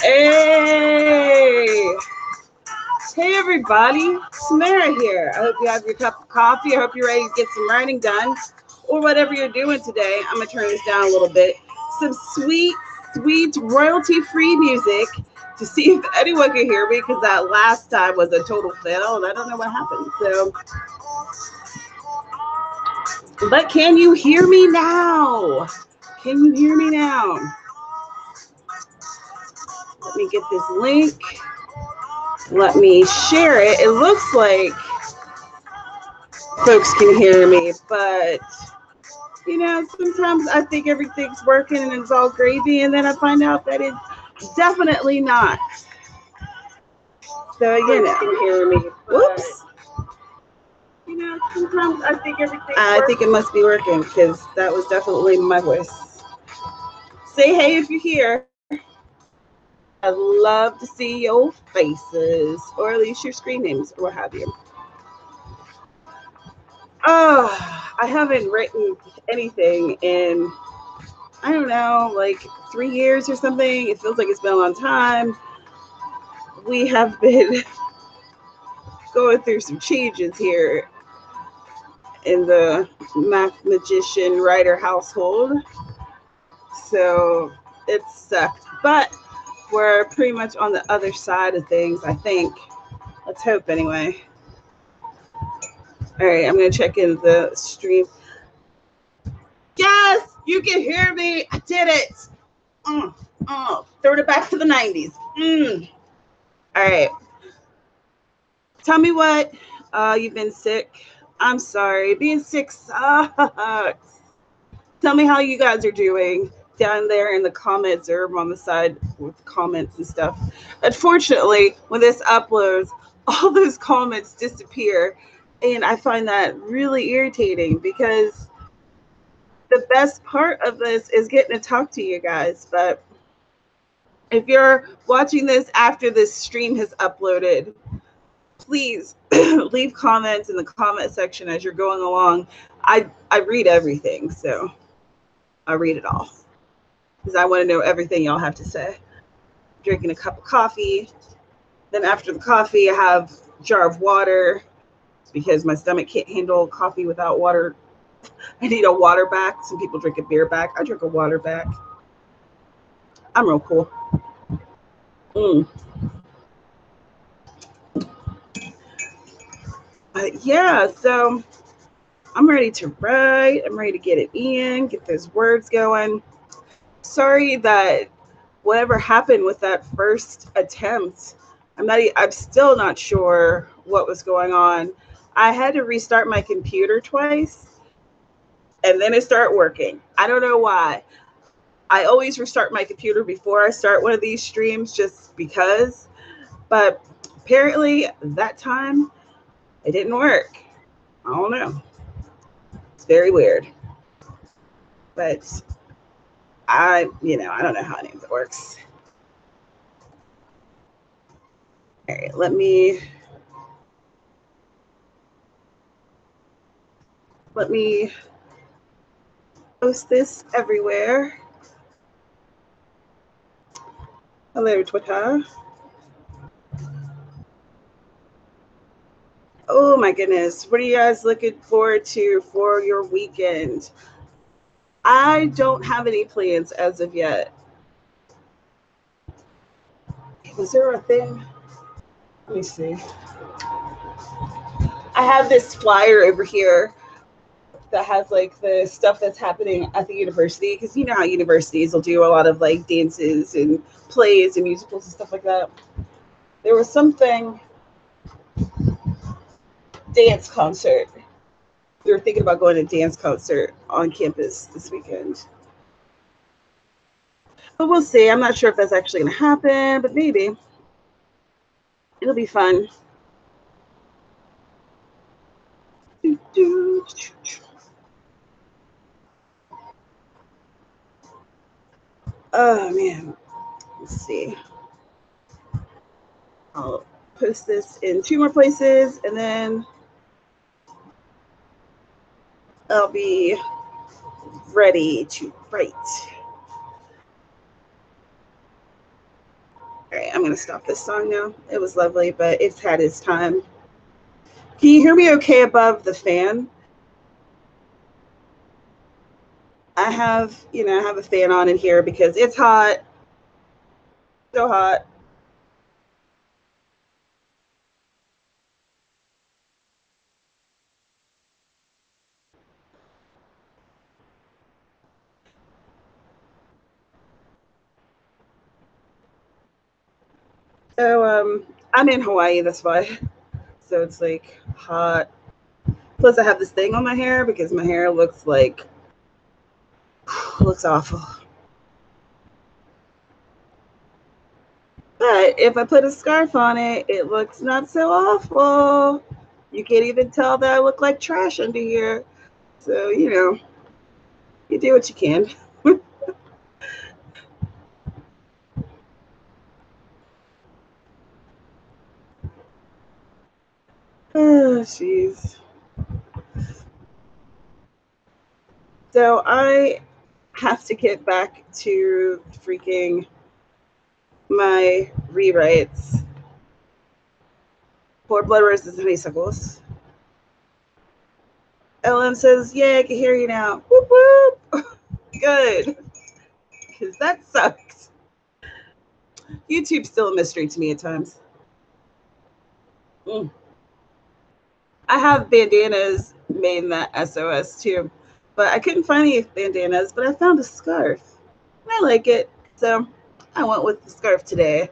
Hey! Hey everybody, Tamara here. I hope you have your cup of coffee. I hope you're ready to get some writing done or whatever you're doing today. I'm going to turn this down a little bit. Some sweet, sweet royalty-free music to see if anyone can hear me because that last time was a total fail and I don't know what happened. So, but can you hear me now? Can you hear me now? Let me get this link. Let me share it. It looks like folks can hear me, but you know, sometimes I think everything's working and it's all gravy, and then I find out that it's definitely not. So you know, can hear me. Whoops. You know, sometimes I think everything's I think it must be working because that was definitely my voice. Say hey if you're here. I'd love to see your faces, or at least your screen names, or what have you. Oh, I haven't written anything in, I don't know, like 3 years or something. It feels like it's been a long time. We have been going through some changes here in the math magician writer household. So it sucked. But we're pretty much on the other side of things, I think. Let's hope anyway. All right, I'm going to check in the stream. Yes, you can hear me. I did it. Throw it back to the 90s. All right. Tell me what. You've been sick. I'm sorry. Being sick sucks. Tell me how you guys are doing down there in the comments or on the side with comments and stuff. Unfortunately, when this uploads, all those comments disappear. And I find that really irritating because the best part of this is getting to talk to you guys. But if you're watching this after this stream has uploaded, please leave comments in the comment section as you're going along. I read everything, so I read it all because I want to know everything y'all have to say. Drinking a cup of coffee. Then after the coffee, I have a jar of water because my stomach can't handle coffee without water. I need a water back. Some people drink a beer back. I drink a water back. I'm real cool. But yeah, so I'm ready to write. I'm ready to get it in, get those words going. Sorry that whatever happened with that first attempt, I'm still not sure what was going on. I had to restart my computer twice and then it started working. I don't know why. I always restart my computer before I start one of these streams just because, but apparently that time it didn't work. I don't know. It's very weird. But I don't know how any of it works. All right, let me post this everywhere. Hello, Twitter. Oh my goodness. What are you guys looking forward to for your weekend? I don't have any plans as of yet. Was there a thing? Let me see. I have this flyer over here that has like the stuff that's happening at the university, because you know how universities will do a lot of like dances and plays and musicals and stuff like that. There was something, dance concert. We were thinking about going to a dance concert on campus this weekend. But we'll see. I'm not sure if that's actually going to happen, but maybe. It'll be fun. Oh, man. Let's see. I'll post this in 2 more places, and then I'll be ready to write. All right, I'm going to stop this song now. It was lovely, but it's had its time. Can you hear me okay above the fan? I have a fan on in here because it's hot. So hot. So I'm in Hawaii, that's why. So it's like hot. Plus I have this thing on my hair because my hair looks awful. But if I put a scarf on it, it looks not so awful. You can't even tell that I look like trash under here. So, you do what you can. Oh, jeez. So I have to get back to freaking my rewrites for Blood Roses and Honeysuckles. Ellen says, "Yeah, I can hear you now." Whoop whoop. Good, because that sucks. YouTube's still a mystery to me at times. I have bandanas made in that SOS too, but I couldn't find any bandanas. But I found a scarf. I like it, so I went with the scarf today.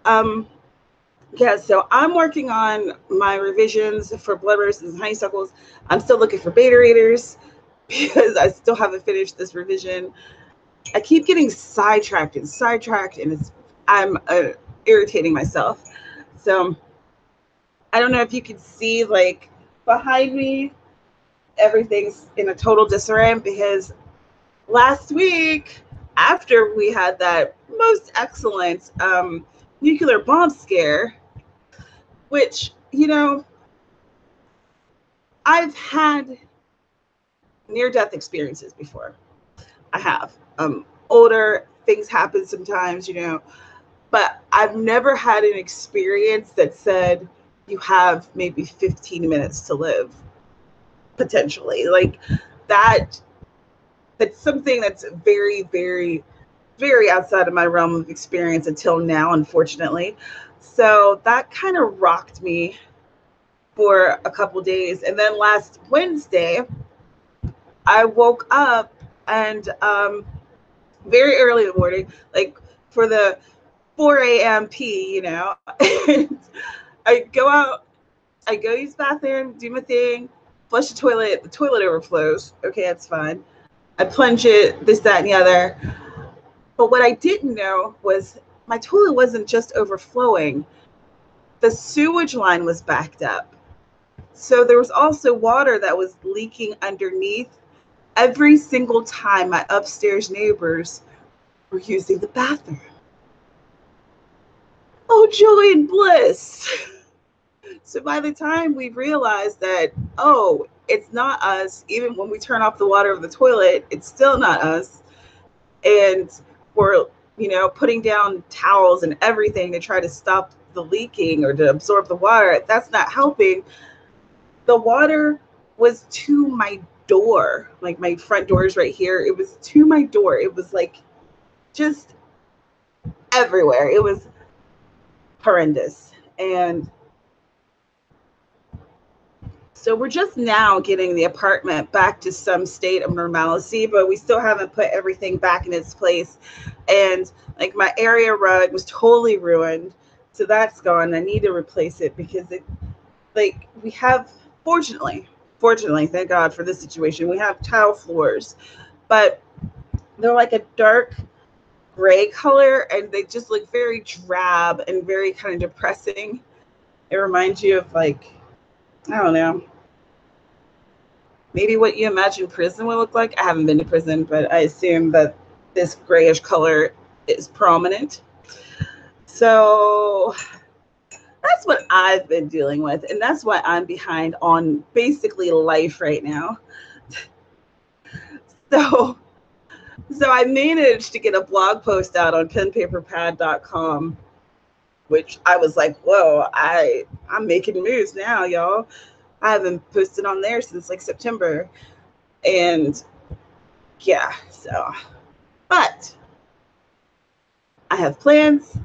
Yeah, so I'm working on my revisions for Blood Roses and Honeysuckles. I'm still looking for beta readers because I still haven't finished this revision. I keep getting sidetracked, and I'm irritating myself. So I don't know if you can see, like, behind me, everything's in a total disarray because last week, after we had that most excellent nuclear bomb scare, which, I've had near-death experiences before. I have. Older things happen sometimes, but I've never had an experience that said you have maybe 15 minutes to live, potentially. Like that, that's something that's very, very, very outside of my realm of experience until now, unfortunately. So that kind of rocked me for a couple days. And then last Wednesday, I woke up and very early in the morning, like for the 4 a.m. pee, and I go out, I go use the bathroom, do my thing, flush the toilet overflows. Okay, that's fine. I plunge it, this, that, and the other. But what I didn't know was my toilet wasn't just overflowing, the sewage line was backed up. So there was also water that was leaking underneath every single time my upstairs neighbors were using the bathroom. Oh, joy and bliss. So by the time we realized that, oh, it's not us, even when we turn off the water of the toilet, it's still not us. And we're, putting down towels and everything to try to stop the leaking or to absorb the water. That's not helping. The water was to my door, like my front door is right here. It was to my door. It was like just everywhere. It was horrendous. And so we're just now getting the apartment back to some state of normalcy, but we still haven't put everything back in its place. And like my area rug was totally ruined. So that's gone. I need to replace it because we have, fortunately, thank God for this situation, we have tile floors, but they're like a dark gray color and they just look very drab and very kind of depressing. It reminds you of, like, I don't know, maybe what you imagine prison would look like. I haven't been to prison, but I assume that this grayish color is prominent. So that's what I've been dealing with, and that's why I'm behind on basically life right now. So So I managed to get a blog post out on penpaperpad.com, which I was like, whoa, I'm making moves now, y'all. I haven't posted on there since like September. And yeah, so, but I have plans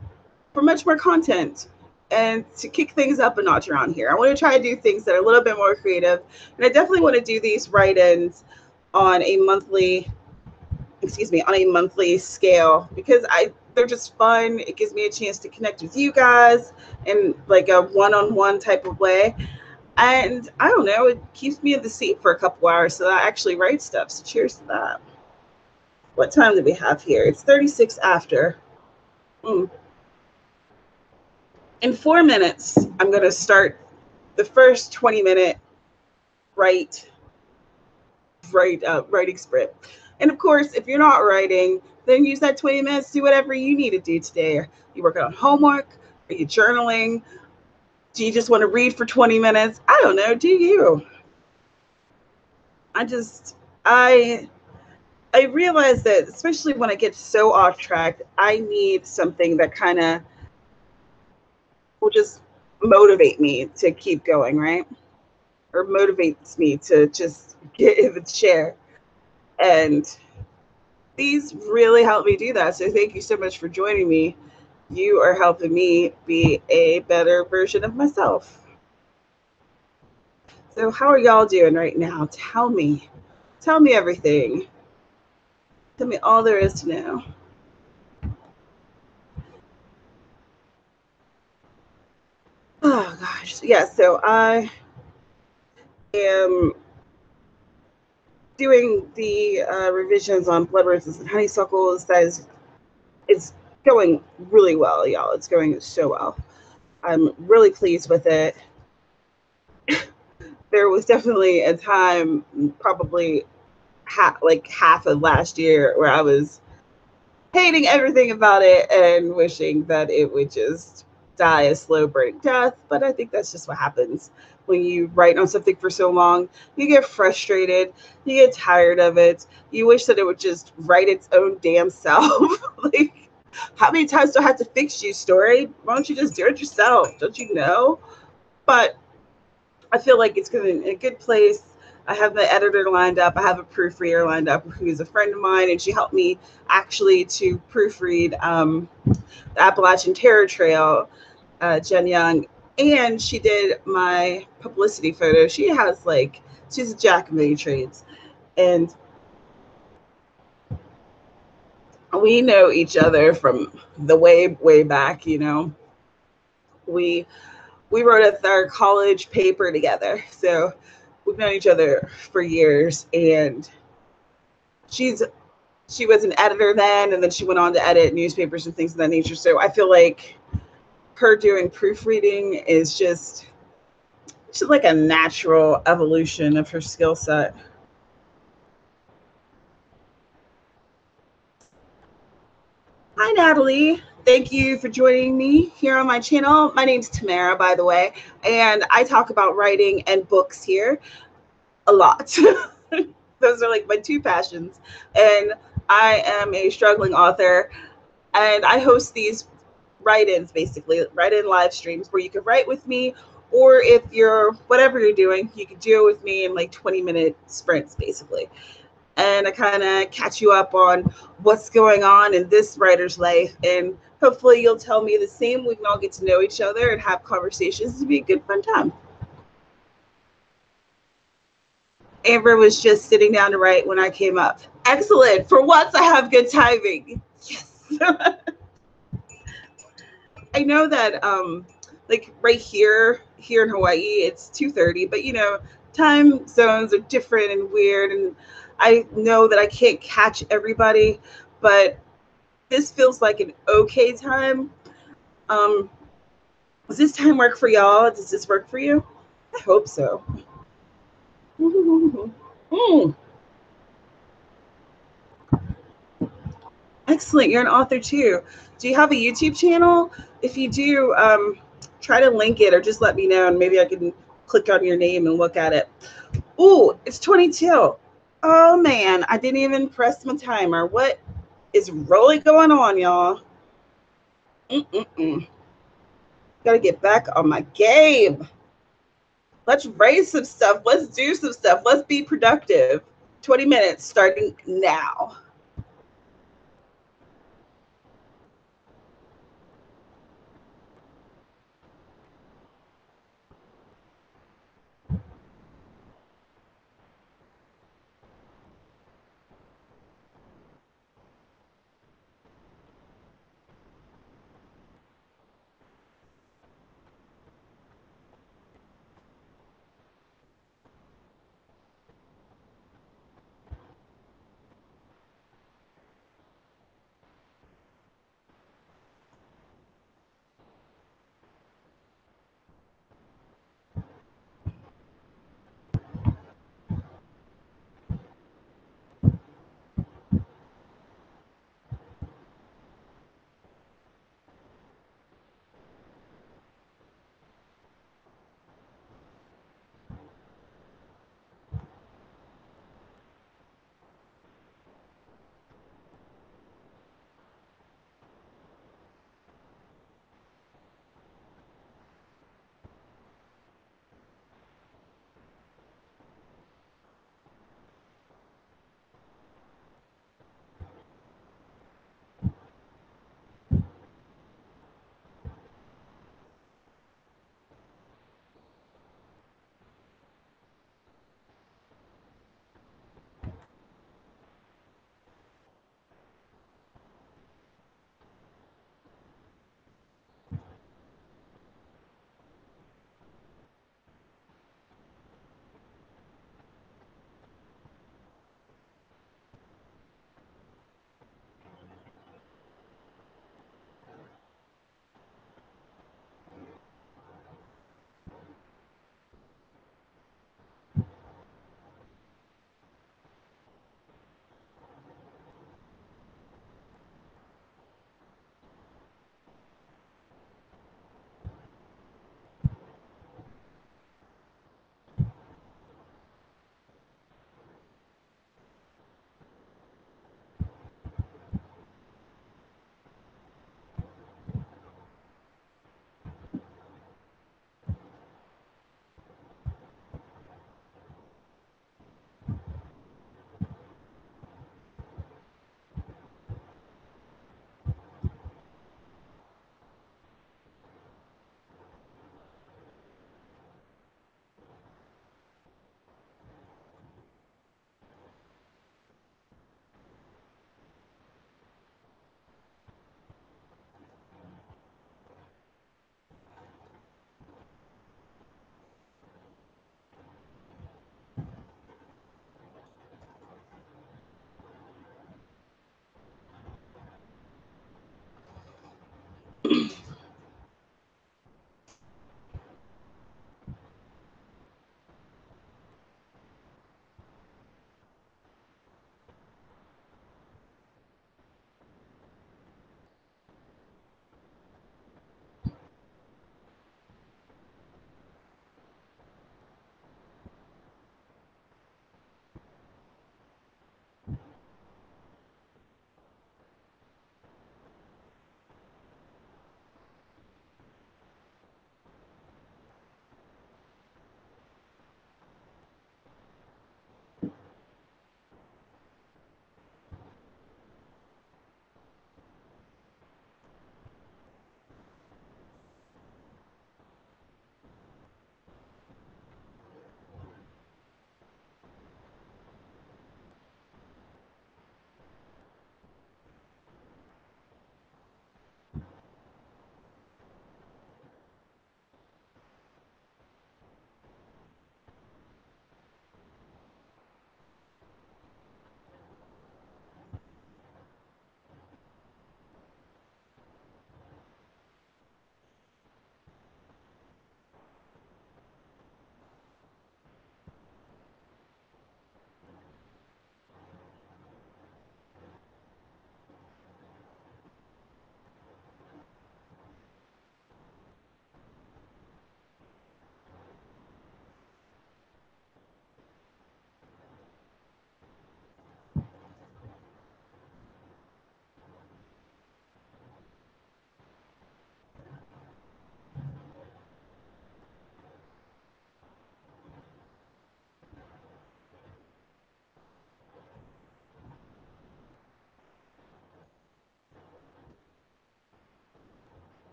for much more content and to kick things up a notch around here. I want to try to do things that are a little bit more creative. And I definitely want to do these write-ins on a monthly scale, because they're just fun. It gives me a chance to connect with you guys in like a one-on-one type of way. And I don't know, it keeps me in the seat for a couple hours so that I actually write stuff. So cheers to that. What time do we have here? It's 36 after. In 4 minutes, I'm going to start the first 20-minute writing sprint. And of course, if you're not writing, then use that 20 minutes to do whatever you need to do today. Are you working on homework? Are you journaling? Do you just want to read for 20 minutes? I don't know. Do you? I realize that, especially when I get so off track, I need something that kind of will just motivate me to keep going, right? Or motivates me to just get in the chair. And these really help me do that. So thank you so much for joining me. You are helping me be a better version of myself. So how are y'all doing right now? Tell me everything. Tell me all there is to know. Oh gosh, yeah. So I am doing the revisions on blood roses and honeysuckles. It's going really well, y'all. It's going so well. I'm really pleased with it. There was definitely a time, probably half of last year, where I was hating everything about it and wishing that it would just die a slow burning death. But I think that's just what happens when you write on something for so long. You get frustrated, you get tired of it, you wish that it would just write its own damn self. Like, how many times do I have to fix you, story? Why don't you just do it yourself? Don't you know? But I feel like it's in a good place. I have the editor lined up. I have a proofreader lined up who's a friend of mine, and she helped me actually to proofread the Appalachian Terror Trail, Jen Young, and she did my publicity photo. She's a jack of many trades, and we know each other from the way back. You know, we wrote our college paper together, so we've known each other for years. And she was an editor then, and then she went on to edit newspapers and things of that nature. So I feel like her doing proofreading is just like a natural evolution of her skill set. Hi, Natalie. Thank you for joining me here on my channel. My name's Tamara, by the way, and I talk about writing and books here a lot. Those are like my two passions. And I am a struggling author, and I host these write-ins, basically write-in live streams where you can write with me, or if you're whatever you're doing, you can do it with me in like 20-minute sprints, basically. And I kind of catch you up on what's going on in this writer's life, and hopefully you'll tell me the same. We can all get to know each other and have conversations. It'll be a good fun time. Amber was just sitting down to write when I came up. Excellent. For once, I have good timing. Yes. I know that like right here in Hawaii, it's 2:30, but you know, time zones are different and weird, and I know that I can't catch everybody, but this feels like an okay time. Does this time work for y'all? Does this work for you? I hope so. Excellent. You're an author too. Do you have a YouTube channel? If you do, try to link it or just let me know, and maybe I can click on your name and look at it. Ooh, it's 22. Oh man, I didn't even press my timer. What is really going on, y'all? Gotta get back on my game. Let's raise some stuff. Let's do some stuff. Let's be productive. 20 minutes starting now.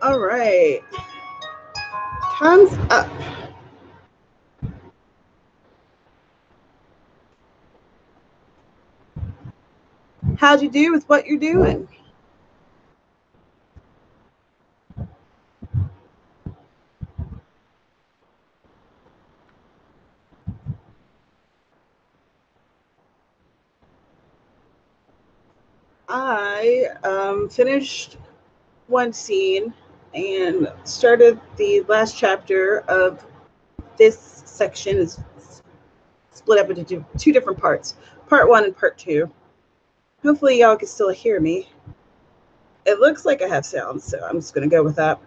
All right. Time's up. How'd you do with what you're doing? I finished one scene and started the last chapter of this section. Is split up into two different parts, part 1 and part 2. Hopefully y'all can still hear me. It looks like I have sound, so I'm just going to go with that.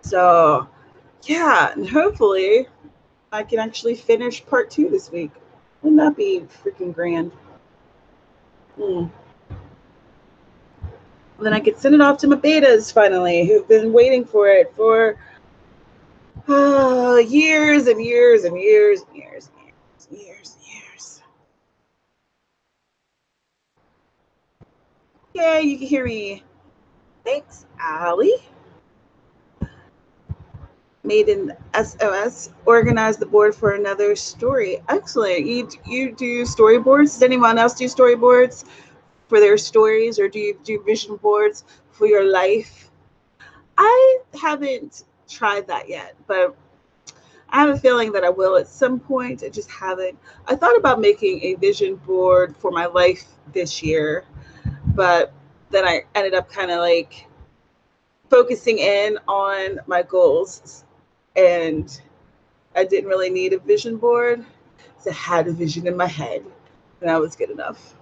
So yeah, and hopefully I can actually finish part 2 this week. Wouldn't that be freaking grand? Then I could send it off to my betas finally, who've been waiting for it for years and years and years and years and years and years and years. Yay, you can hear me. Thanks, Allie. Made in SOS, organized the board for another story. Excellent. You do storyboards? Does anyone else do storyboards for their stories, or do you do vision boards for your life? I haven't tried that yet, but I have a feeling that I will at some point. I just haven't. I thought about making a vision board for my life this year, but then I ended up kind of like focusing in on my goals, and I didn't really need a vision board. So I had a vision in my head, and that was good enough.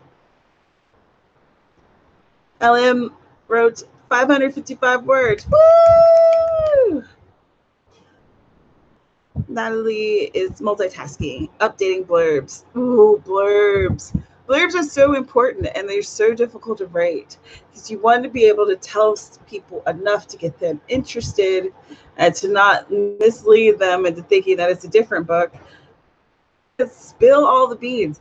LM wrote 555 words. Woo! Natalie is multitasking, updating blurbs. Ooh, blurbs. Blurbs are so important, and they're so difficult to write because you want to be able to tell people enough to get them interested and to not mislead them into thinking that it's a different book. Spill all the beans.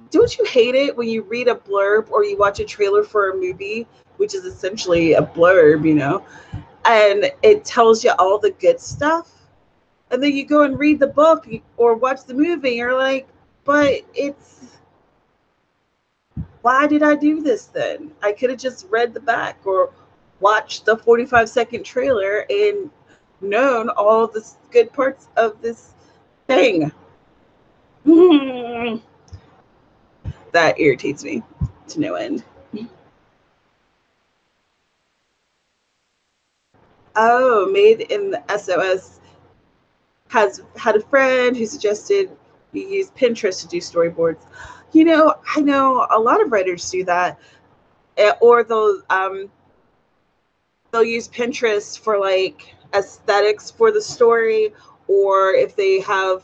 Don't you hate it when you read a blurb or you watch a trailer for a movie, which is essentially a blurb, you know, and it tells you all the good stuff? And then you go and read the book or watch the movie, you're like, but it's, why did I do this then? I could have just read the back or watched the 45-second trailer and known all the good parts of this thing. That irritates me to no end. Oh, Made in the SOS has had a friend who suggested you use Pinterest to do storyboards. You know, I know a lot of writers do that, or they'll use Pinterest for like aesthetics for the story, or if they have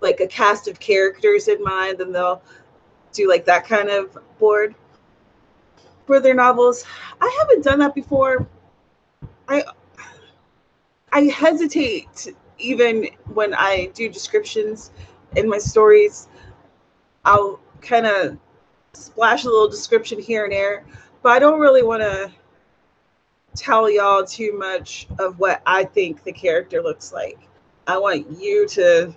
like a cast of characters in mind, then they'll do like that kind of board for their novels. I haven't done that before. I hesitate even when I do descriptions in my stories. I'll kind of splash a little description here and there, but I don't really want to tell y'all too much of what I think the character looks like. I want you to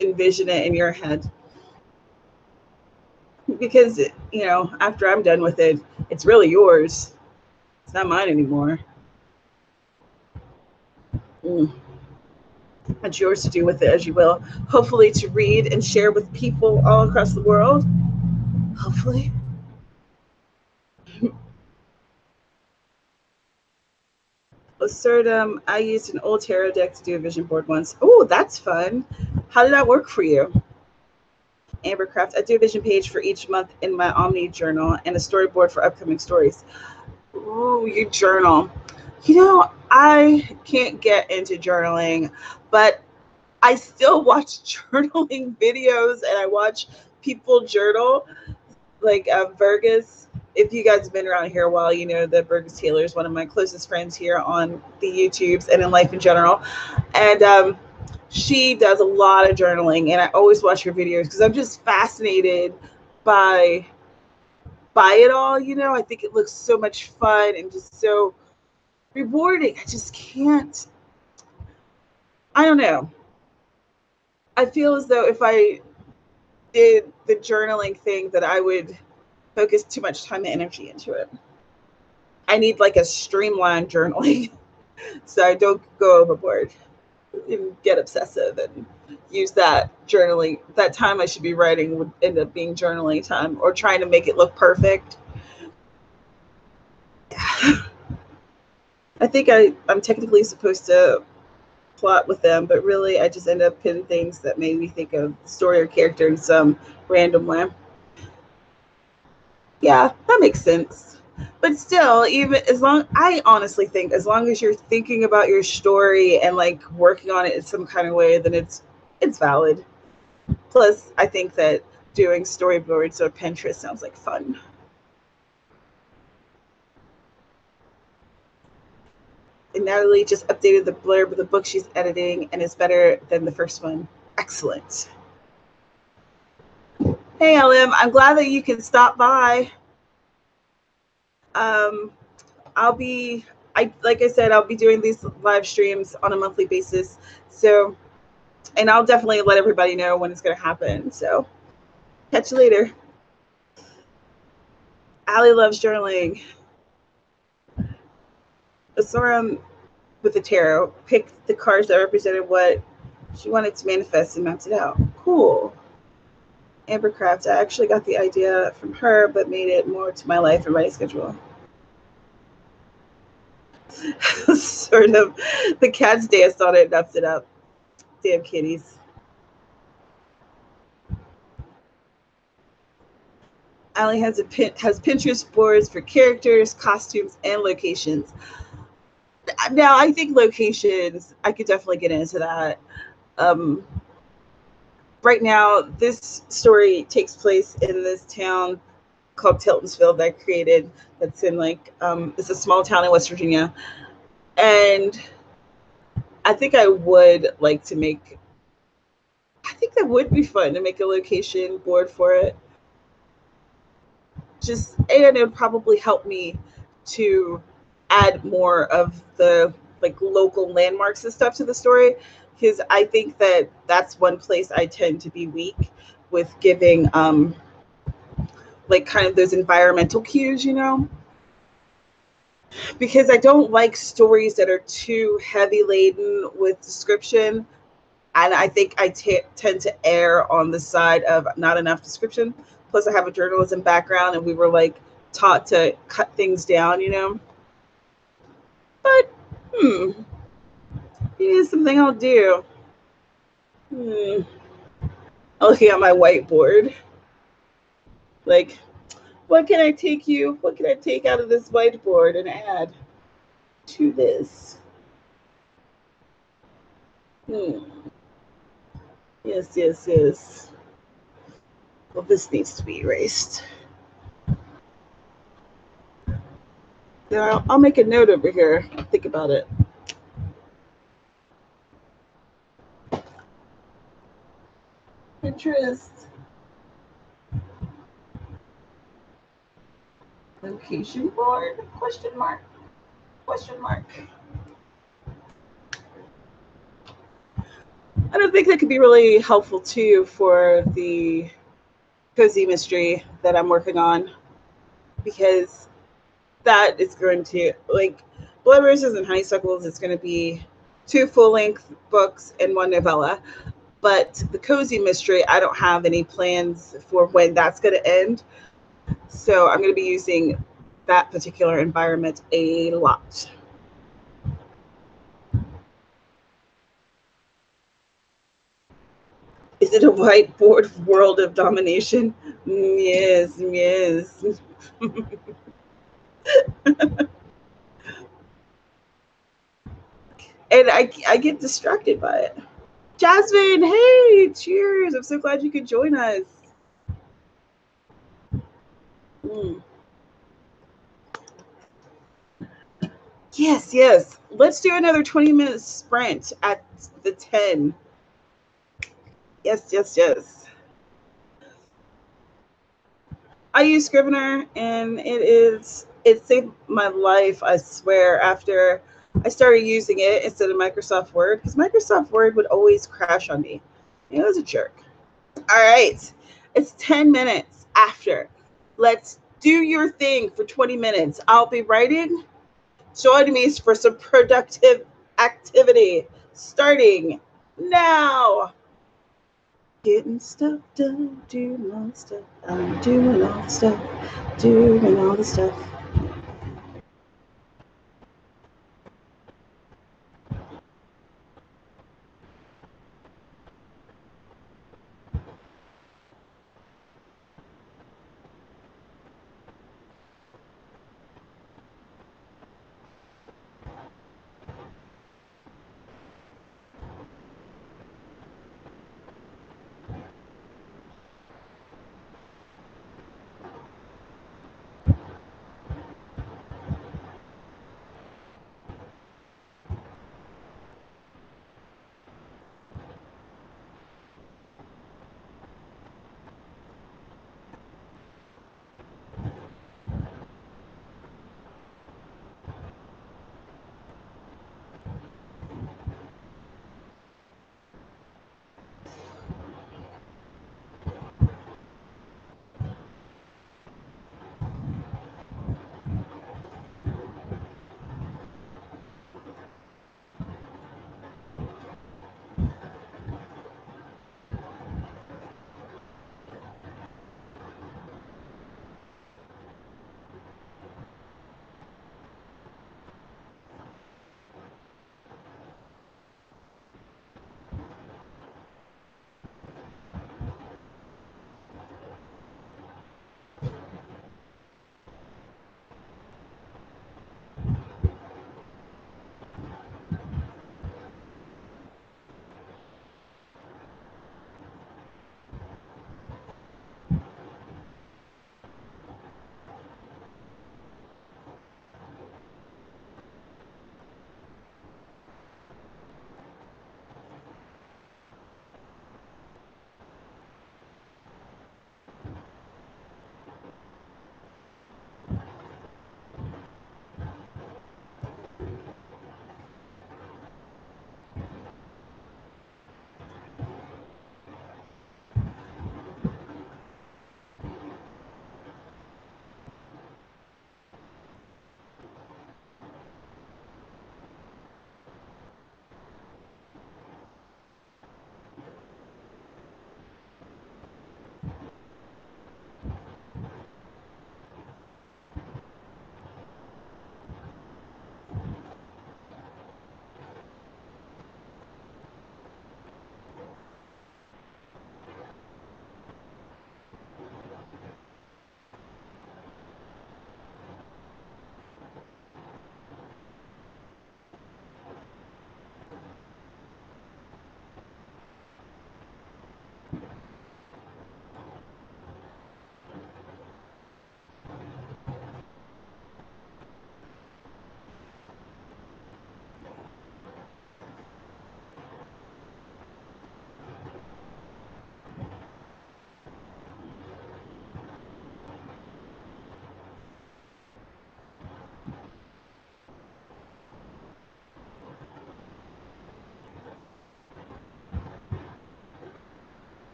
envision it in your head, because, you know, after I'm done with it, it's really yours. It's not mine anymore. It's yours to do with it as you will. Hopefully to read and share with people all across the world. Hopefully. Authortube, I used an old tarot deck to do a vision board once. Oh, that's fun. How did that work for you? Ambercraft, I do a vision page for each month in my Omni journal and a storyboard for upcoming stories. Ooh, you journal. You know, I can't get into journaling, but I still watch journaling videos, and I watch people journal, like Burgess. If you guys have been around here a while, you know that Burgess Taylor is one of my closest friends here on the YouTubes and in life in general. And she does a lot of journaling, and I always watch her videos because I'm just fascinated by it all. You know, I think it looks so much fun and just so rewarding. I just can't. I don't know. I feel as though if I did the journaling thing that I would focus too much time and energy into it. I need like a streamlined journaling so I don't go overboard and get obsessive and use that journaling. That time I should be writing would end up being journaling time or trying to make it look perfect. I think I'm technically supposed to plot with them, but really I just end up pinning things that made me think of story or character in some random way. Yeah, that makes sense. But still, even as long, I honestly think as long as you're thinking about your story and like working on it in some kind of way, then it's valid. Plus, I think that doing storyboards or Pinterest sounds like fun. And Natalie just updated the blurb of the book she's editing, and it's better than the first one. Excellent. Hey, LM, I'm glad that you can stop by. I'll be, like I said, I'll be doing these live streams on a monthly basis. So, and I'll definitely let everybody know when it's going to happen. So, catch you later. Allie loves journaling. Asorum with the tarot picked the cards that represented what she wanted to manifest and mapped it out. Cool. Ambercraft, I actually got the idea from her, but made it more to my life and writing schedule. Sort of. The cats danced on it and nuts it up. Damn kitties. Allie has Pinterest boards for characters, costumes, and locations. Now, I think locations, I could definitely get into that. Right now, this story takes place in this town called Tiltonsville that I created. That's in like, it's a small town in West Virginia. And I think I would like to make, I think that would be fun to make a location board for it. And it would probably help me to add more of the like local landmarks and stuff to the story, because I think that that's one place I tend to be weak with giving like kind of those environmental cues, you know, because I don't like stories that are too heavy laden with description. And I think I tend to err on the side of not enough description. Plus, I have a journalism background, and we were like taught to cut things down, you know. But it is something I'll do. I'm looking at my whiteboard. Like, what can I take out of this whiteboard and add to this? Yes. Well, this needs to be erased. Now, I'll make a note over here. Think about it. Pinterest. Location board? Question mark. I don't think that could be really helpful too for the cozy mystery that I'm working on, because that is going to, like, Blood Roses and Honeysuckles, it's going to be 2 full-length books and 1 novella. But the cozy mystery, I don't have any plans for when that's going to end. So I'm going to be using that particular environment a lot. Is it a whiteboard world of domination? Yes. And I get distracted by it. Jasmine, hey, cheers. I'm so glad you could join us. Yes. Let's do another 20-minute sprint at the 10. Yes. I use Scrivener, and it is It saved my life, I swear, after I started using it instead of Microsoft Word, because Microsoft Word would always crash on me. It was a jerk. All right. It's 10 minutes after. Let's do your thing for 20 minutes. I'll be writing. Join me for some productive activity starting now. Getting stuff done, doing all the stuff. I'm doing all the stuff, doing all the stuff.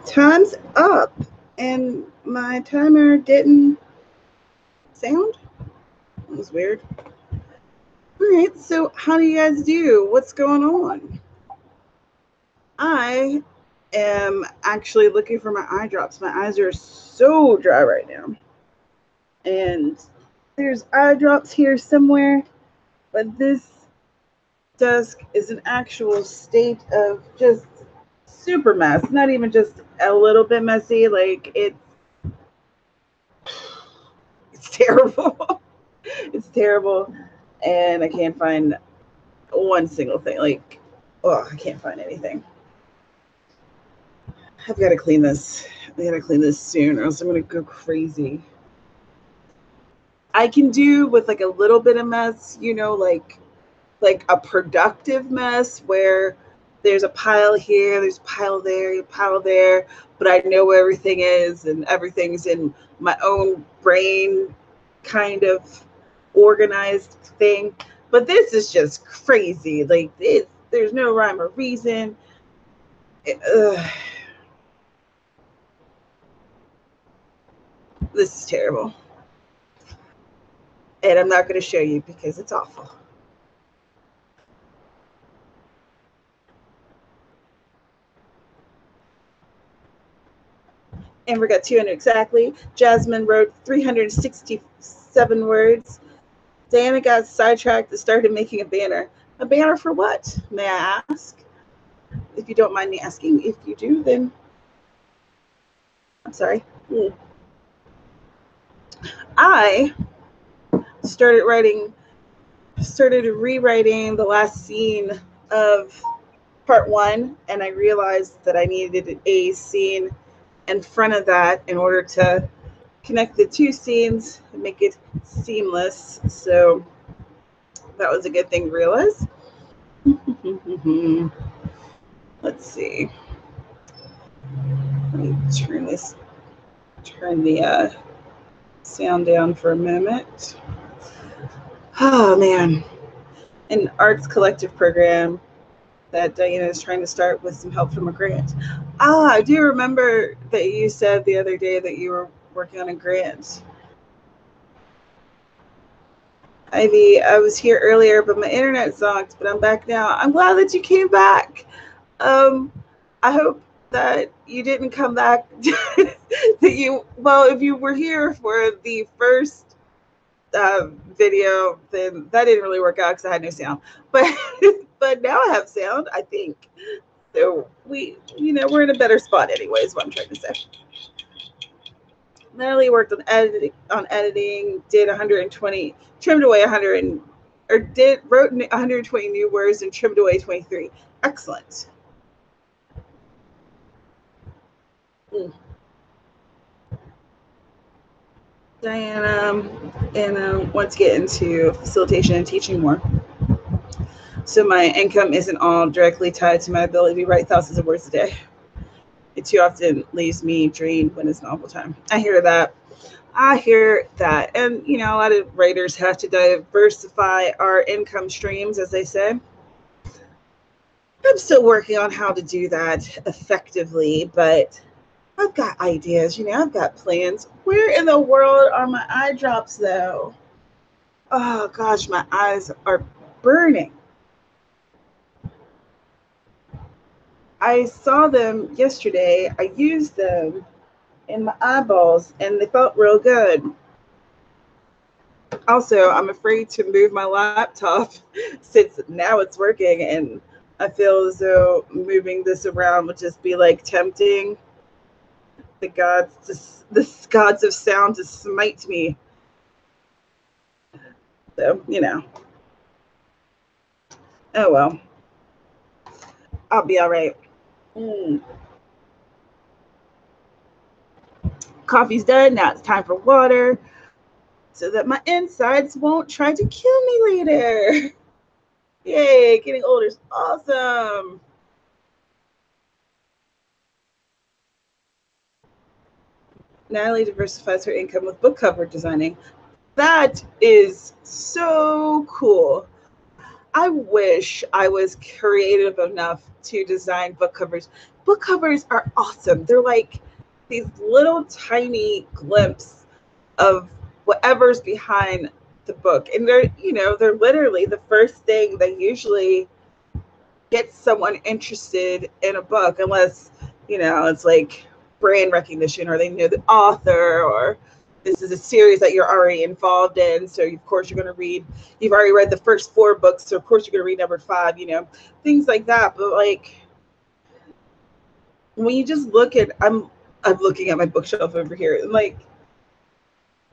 Time's up, and my timer didn't sound. That was weird. All right, so how do you guys do? What's going on? I am actually looking for my eye drops. My eyes are so dry right now. And there's eye drops here somewhere, but this desk is an actual state of just super mess. Not even just a little bit messy, like it's terrible. It's terrible. And I can't find one single thing. Like, oh, I can't find anything. I've got to clean this. I got to clean this soon, or else I'm going to go crazy. I can do with like a little bit of mess, you know, like a productive mess where there's a pile here, there's a pile there, but I know where everything is and everything's in my own brain kind of organized thing. But this is just crazy. Like there's no rhyme or reason. This is terrible. And I'm not going to show you because it's awful. Amber got 200 exactly. Jasmine wrote 367 words. Diana got sidetracked and started making a banner. A banner for what, may I ask? If you don't mind me asking. If you do, then I'm sorry. I started rewriting the last scene of part 1, and I realized that I needed a scene in front of that in order to connect the two scenes and make it seamless. So that was a good thing to realize. Let's see. Let me turn the sound down for a moment. Oh man, an arts collective program that Diana is trying to start with some help from a grant. I do remember that you said the other day that you were working on a grant. Ivy, I was here earlier, but my internet zonked, but I'm back now. I'm glad that you came back. I hope that you didn't come back. If you were here for the first video, then that didn't really work out because I had no sound. But now I have sound, I think. So we're in a better spot anyway, is what I'm trying to say. Natalie worked on editing, did 120, trimmed away 100, wrote 120 new words and trimmed away 23. Excellent. Diana wants to get into facilitation and teaching more. So my income isn't all directly tied to my ability to write thousands of words a day. It too often leaves me drained when it's novel time. I hear that. And, a lot of writers have to diversify our income streams, as they say. I'm still working on how to do that effectively, but I've got ideas, I've got plans. Where in the world are my eye drops, though? Oh, gosh, my eyes are burning. I saw them yesterday. I used them in my eyeballs, and they felt real good. Also, I'm afraid to move my laptop since now it's working, and I feel as though moving this around would just be like tempting the gods of sound to smite me. So, oh well, I'll be all right. Coffee's done. Now it's time for water. so that my insides won't try to kill me later. Yay, getting older is awesome. Natalie diversifies her income with book cover designing. That is so cool. I wish I was creative enough to design book covers. Book covers are awesome. They're like these little tiny glimpses of whatever's behind the book. And they're literally the first thing that usually gets someone interested in a book, unless, it's like brand recognition, or they know the author, or this is a series that you're already involved in. So of course you're going to read, you've already read the first 4 books. So of course you're going to read number 5, things like that. But like, when you just look at, I'm looking at my bookshelf over here, and like,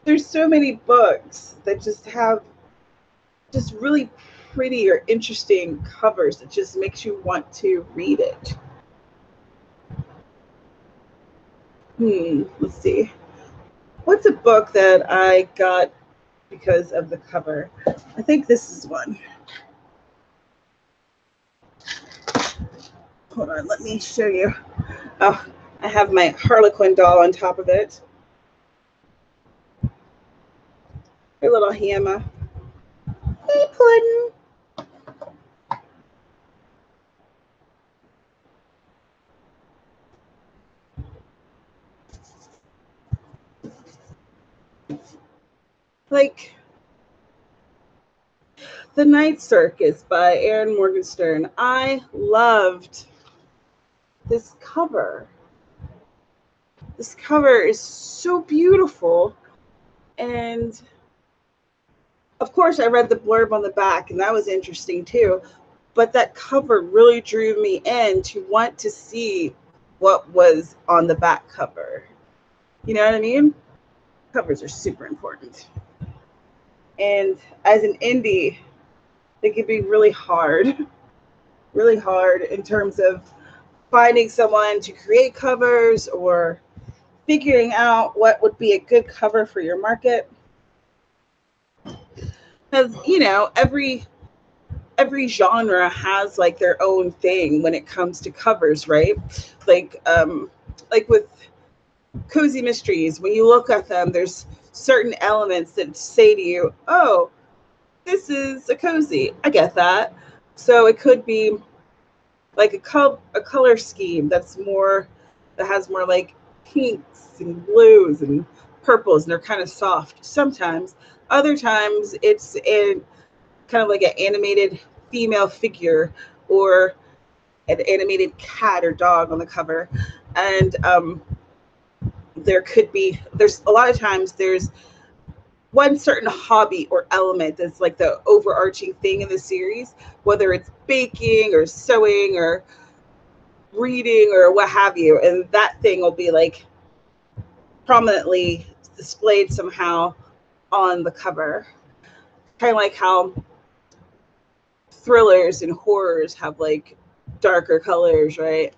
there's so many books that just have just really pretty or interesting covers that just makes you want to read it. Let's see. What's a book that I got because of the cover? I think this is one. Hold on, let me show you. Oh, I have my Harlequin doll on top of it. Her little hammer. Hey, Puddin'. Like, The Night Circus by Erin Morgenstern. I loved this cover. This cover is so beautiful. And of course, I read the blurb on the back, and that was interesting too. But that cover really drew me in to want to see what was on the back cover. You know what I mean? Covers are super important. And as an indie, they can be really hard in terms of finding someone to create covers, or figuring out what would be a good cover for your market. Because, every genre has like their own thing when it comes to covers, right? Like with cozy mysteries, when you look at them, there's certain elements that say to you, oh, this is a cozy. I get that. So it could be like a color scheme that has more like pinks and blues and purples, and they're kind of soft sometimes. Other times it's in kind of like an animated female figure, or an animated cat or dog on the cover. And there's a lot of times there's one certain hobby or element that's like the overarching thing in the series, whether it's baking or sewing or reading or what have you. And that thing will be like prominently displayed somehow on the cover. Kind of like how thrillers and horrors have like darker colors, right?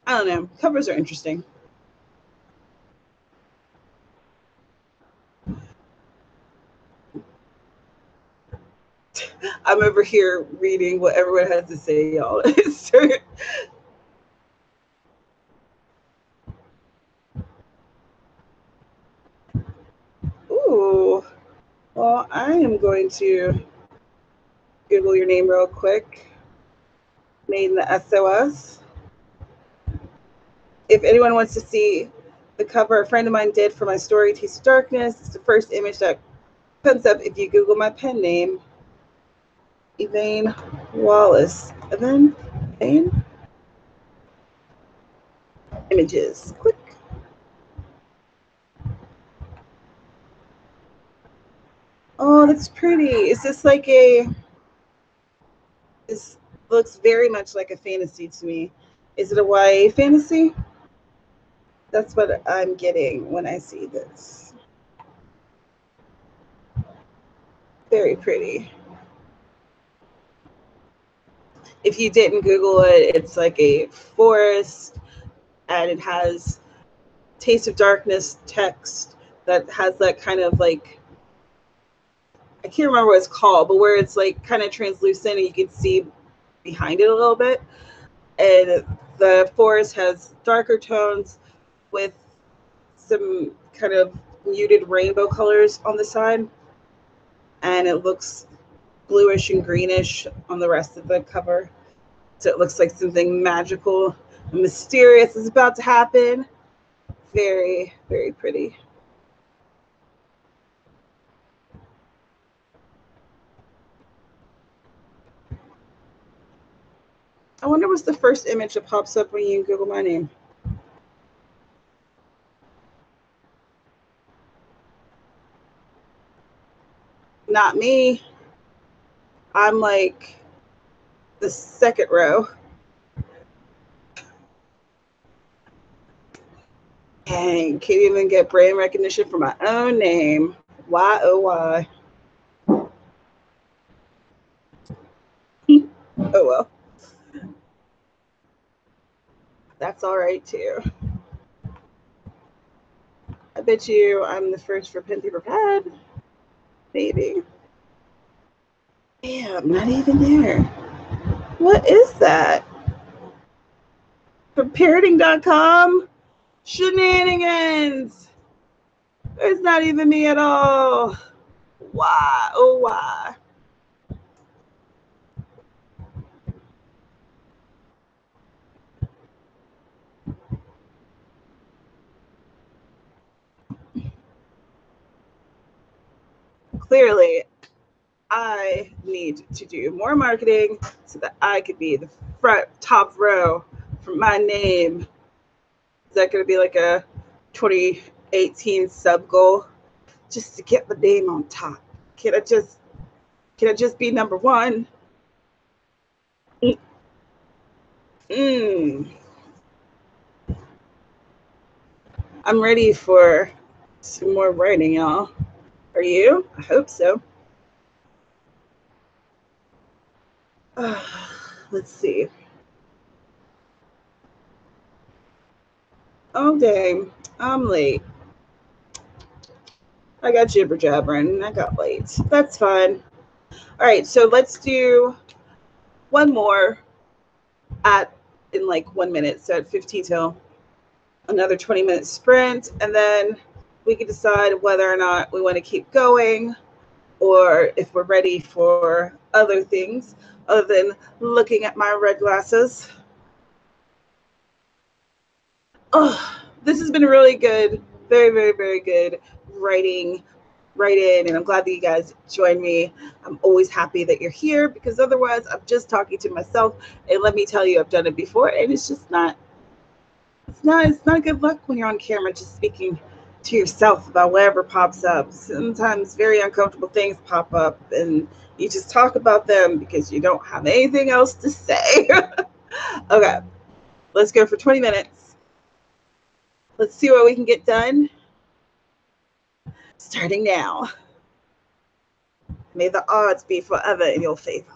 I don't know. Covers are interesting. I'm over here reading what everyone has to say, y'all. Ooh. Well, I am going to Google your name real quick. Made in the SOS. If anyone wants to see the cover a friend of mine did for my story, Taste of Darkness, it's the first image that comes up if you Google my pen name, Yvain Wallace. Yvain? Images. Click. Oh, that's pretty. Is this like this looks very much like a fantasy to me. Is it a YA fantasy? That's what I'm getting when I see this. Very pretty. If you didn't Google it, it's like a forest, and it has Taste of Darkness text that has that kind of like I can't remember what it's called, but where it's like kind of translucent and you can see behind it a little bit. And the forest has darker tones with some kind of muted rainbow colors on the side. And it looks bluish and greenish on the rest of the cover. So it looks like something magical and mysterious is about to happen. Very, very pretty. I wonder what's the first image that pops up when you Google my name. Not me. I'm like the second row. Dang, can't even get brand recognition for my own name. Why, oh, why? Oh, well. That's all right, too. I bet you I'm the first for pen paper pad. Maybe. Damn, not even there. What is that? From parenting.com? Shenanigans. It's not even me at all. Why? Oh, why? Clearly, I need to do more marketing so that I could be the front top row for my name. Is that going to be like a 2018 sub goal? Just to get the name on top. Can I just be number one? I'm ready for some more writing, y'all. Are you? I hope so. Let's see. Oh, dang. I'm late. I got jibber jabbering. I got late. That's fine. All right, so let's do one more in like 1 minute. So at 15 till another 20-minute sprint, and then we can decide whether or not we want to keep going or if we're ready for other things other than looking at my red glasses. Oh, this has been really good. Very, very, very good writing. Write in, and I'm glad that you guys joined me. I'm always happy that you're here because otherwise I'm just talking to myself. And let me tell you, I've done it before, and it's just not. It's not good luck when you're on camera just speaking to yourself about whatever pops up. Sometimes very uncomfortable things pop up, and you just talk about them because you don't have anything else to say. Okay, let's go for 20 minutes. Let's see what we can get done. Starting now. May the odds be forever in your favor.